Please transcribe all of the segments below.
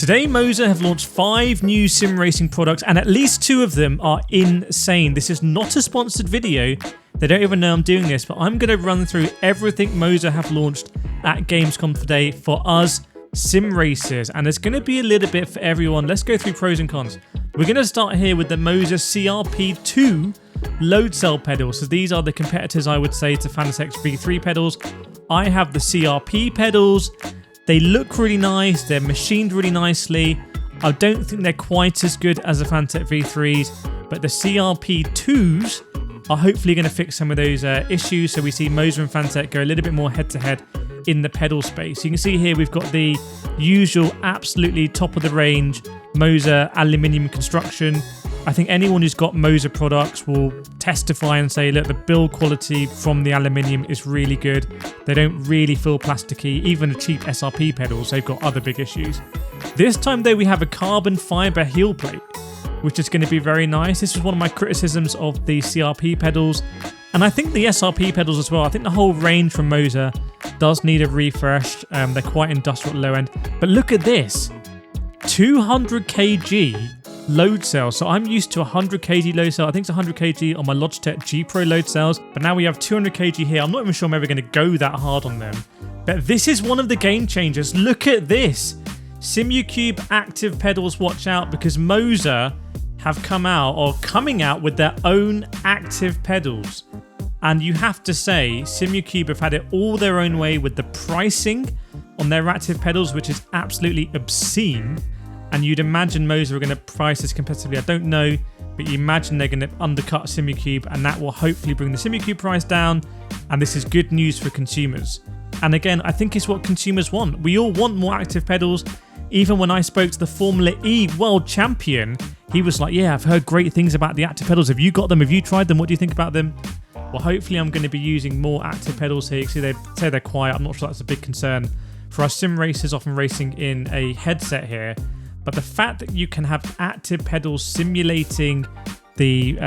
Today, Moza have launched 5 new sim racing products, and at least 2 of them are insane. This is not a sponsored video. They don't even know I'm doing this, but I'm going to run through everything Moza have launched at Gamescom today for us sim racers, and there's going to be a little bit for everyone. Let's go through pros and cons. We're going to start here with the Moza CRP2 load cell pedals. So these are the competitors, I would say, to fanatec's V3 pedals. I have the CRP pedals. They look really nice, they're machined really nicely. I don't think they're quite as good as the fanatec V3s, but the CRP2s are hopefully going to fix some of those issues. So we see Moza and fanatec go a little bit more head-to-head in the pedal space. You can see here we've got the usual absolutely top of the range Moza aluminium construction. I think anyone who's got Moza products will testify and say, look, the build quality from the aluminium is really good. They don't really feel plasticky. Even the cheap SRP pedals, they've got other big issues. This time though, we have a carbon fiber heel plate, which is going to be very nice. This was one of my criticisms of the CRP pedals, and I think the SRP pedals as well. I think the whole range from Moza does need a refresh. They're quite industrial at low end, but look at this, 200 kg load cell. So I'm used to 100 kg load cell. I think it's 100 kg on my Logitech G Pro load cells, but now we have 200 kg here. I'm not even sure I'm ever going to go that hard on them, but this is one of the game changers. Look at this, Simucube active pedals. Watch out, because Moza have coming out with their own active pedals, and you have to say Simucube have had it all their own way with the pricing on their active pedals, which is absolutely obscene. And you'd imagine Moza are going to price this competitively. I don't know, but you imagine they're going to undercut Simucube, and that will hopefully bring the Simucube price down. And this is good news for consumers. And again, I think it's what consumers want. We all want more active pedals. Even when I spoke to the Formula E world champion, he was like, yeah, I've heard great things about the active pedals. Have you got them? Have you tried them? What do you think about them? Well, hopefully I'm going to be using more active pedals here. You see, they say they're quiet. I'm not sure that's a big concern for us sim racers often racing in a headset here. But the fact that you can have active pedals simulating the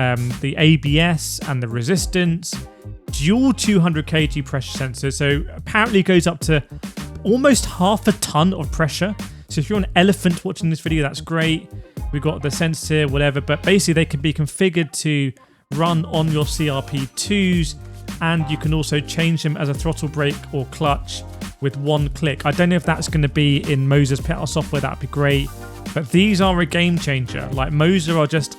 ABS and the resistance, dual 200 kg pressure sensors, so apparently it goes up to almost half a ton of pressure. So if you're an elephant watching this video, that's great. We've got the sensor, whatever, but basically they can be configured to run on your CRP2s, and you can also change them as a throttle brake or clutch with one click. I don't know if that's going to be in Moza's pedal software. That'd be great. But these are a game changer. Like, Moza are just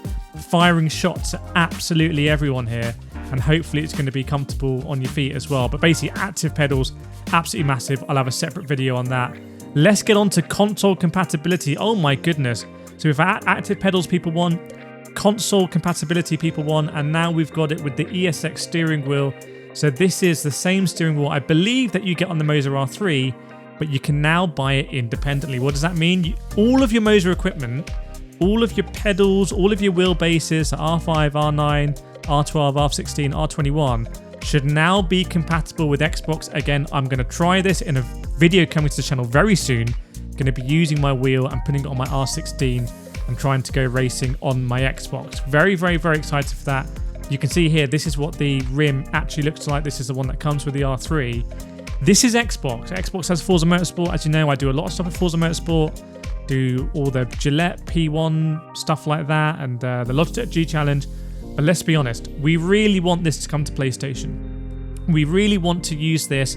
firing shots at absolutely everyone here, and hopefully it's going to be comfortable on your feet as well. But basically, active pedals, absolutely massive. I'll have a separate video on that. Let's get on to console compatibility. Oh my goodness. So we've had active pedals people want, console compatibility people want, and now we've got it with the ESX steering wheel. So this is the same steering wheel, I believe, that you get on the Moza R3, but you can now buy it independently. What does that mean? All of your Moza equipment, all of your pedals, all of your wheelbases, R5, R9, R12, R16, R21, should now be compatible with Xbox. Again, I'm going to try this in a video coming to the channel very soon. Going to be using my wheel and putting it on my R16 and trying to go racing on my Xbox. Very, very, very excited for that. You can see here, this is what the rim actually looks like. This is the one that comes with the R3. This is Xbox. Xbox has Forza Motorsport. As you know, I do a lot of stuff with Forza Motorsport. Do all the Gillette P1 stuff like that, and the Logitech G Challenge. But let's be honest, we really want this to come to PlayStation. We really want to use this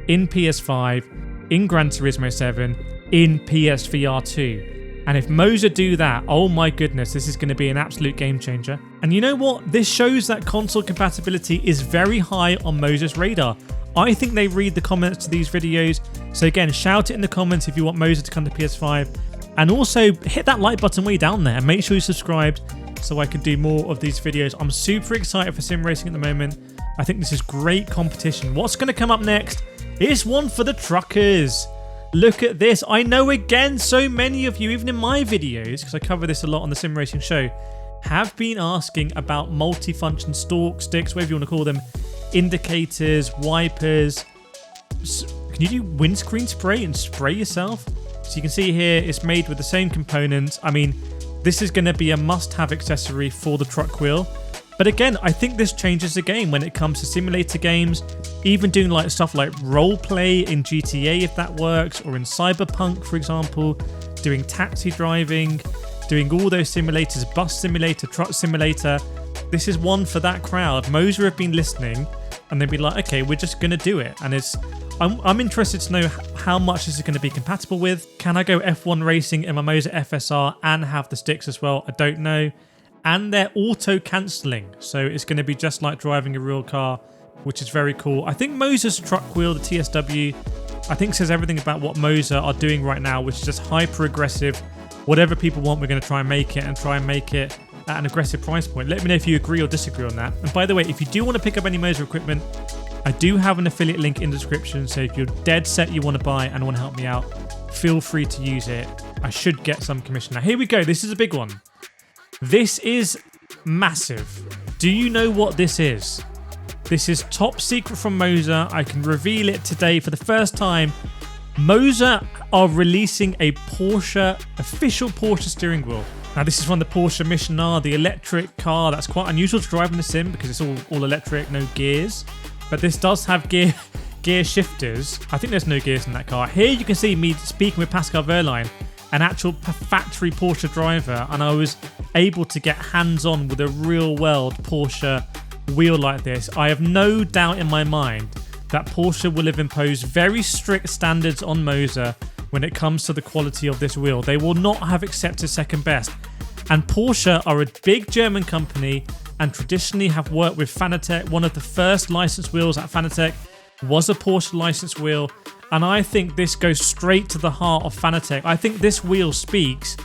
in PS5, in Gran Turismo 7, in PSVR 2. And if Moza do that, oh my goodness, this is going to be an absolute game changer. And you know what? This shows that console compatibility is very high on Moza's radar. I think they read the comments to these videos. So again, shout it in the comments if you want Moza to come to PS5. And also hit that like button way down there and make sure you're subscribed so I can do more of these videos. I'm super excited for sim racing at the moment. I think this is great competition. What's going to come up next is one for the truckers. Look at this. I know, again, so many of you, even in my videos, because I cover this a lot on the Sim Racing Show, have been asking about multifunction stalk sticks, whatever you want to call them, indicators, wipers. Can you do windscreen spray and spray yourself? So you can see here, it's made with the same components. I mean, this is going to be a must-have accessory for the truck wheel. But again, I think this changes the game when it comes to simulator games, even doing like stuff like role play in GTA if that works, or in Cyberpunk, for example, doing taxi driving, doing all those simulators, bus simulator, truck simulator. This is one for that crowd. Moza have been listening and they'd be like, okay, we're just going to do it. And I'm interested to know how much this is going to be compatible with. Can I go F1 racing in my Moza FSR and have the sticks as well? I don't know. And they're auto cancelling. So it's going to be just like driving a real car, which is very cool. I think Moza's truck wheel, the TSW, I think says everything about what Moza are doing right now, which is just hyper aggressive. Whatever people want, we're going to try and make it at an aggressive price point. Let me know if you agree or disagree on that. And by the way, if you do want to pick up any Moza equipment, I do have an affiliate link in the description. So if you're dead set you want to buy and want to help me out, feel free to use it. I should get some commission. Now here we go. This is a big one. This is massive. Do you know what this is? This is top secret from Moza. I can reveal it today for the first time. Moza are releasing a official Porsche steering wheel. Now this is from the Porsche Mission R, the electric car. That's quite unusual to drive in the sim because it's all electric, no gears. But this does have gear shifters. I think there's no gears in that car. Here you can see me speaking with Pascal Verline, an actual factory Porsche driver, and I was able to get hands-on with a real-world Porsche wheel like this. I have no doubt in my mind that Porsche will have imposed very strict standards on Moza when it comes to the quality of this wheel. They will not have accepted second best. And Porsche are a big German company and traditionally have worked with Fanatec. One of the first licensed wheels at Fanatec was a Porsche licensed wheel. And I think this goes straight to the heart of Fanatec. I think this wheel speaks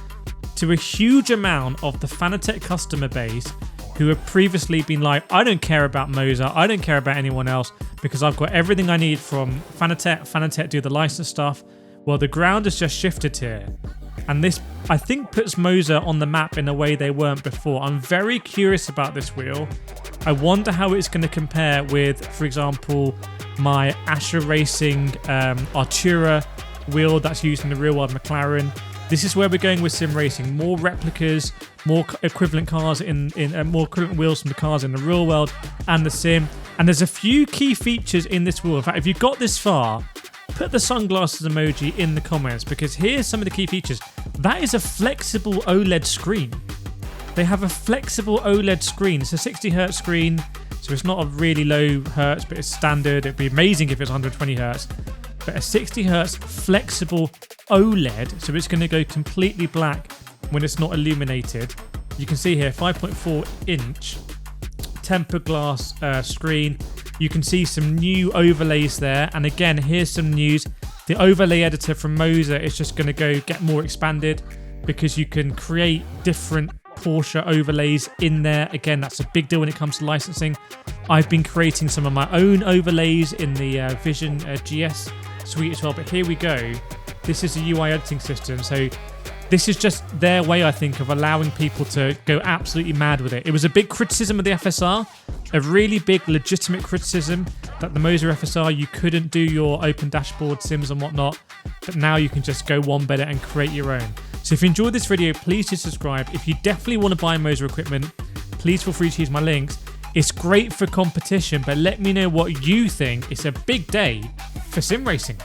to a huge amount of the Fanatec customer base who have previously been like, I don't care about Moza, I don't care about anyone else because I've got everything I need from Fanatec. Fanatec do the license stuff. Well, the ground has just shifted here. And this, I think, puts Moza on the map in a way they weren't before. I'm very curious about this wheel. I wonder how it's going to compare with, for example, my iRacing Artura wheel that's used in the real world McLaren. This is where we're going with sim racing. More replicas, more equivalent cars more equivalent wheels from the cars in the real world and the sim. And there's a few key features in this wheel. In fact, if you got this far, put the sunglasses emoji in the comments because here's some of the key features. That is a flexible OLED screen. They have a flexible OLED screen. It's a 60 Hz screen, so it's not a really low hertz, but it's standard. It'd be amazing if it's 120 Hz. But a 60 Hz flexible OLED, so it's going to go completely black when it's not illuminated. You can see here 5.4 inch tempered glass screen. You can see some new overlays there. And again, here's some news. The overlay editor from Moza is just going to go get more expanded because you can create different Porsche overlays in there. Again, that's a big deal when it comes to licensing. I've been creating some of my own overlays in the Vision GS suite as well. But here we go. This is a UI editing system. So this is just their way, I think, of allowing people to go absolutely mad with it. It was a big criticism of the FSR, a really big legitimate criticism that the Moza FSR, you couldn't do your open dashboard sims and whatnot, but now you can just go one better and create your own. So if you enjoyed this video, please do subscribe. If you definitely want to buy Moza equipment, please feel free to use my links. It's great for competition, but let me know what you think. It's a big day for sim racing.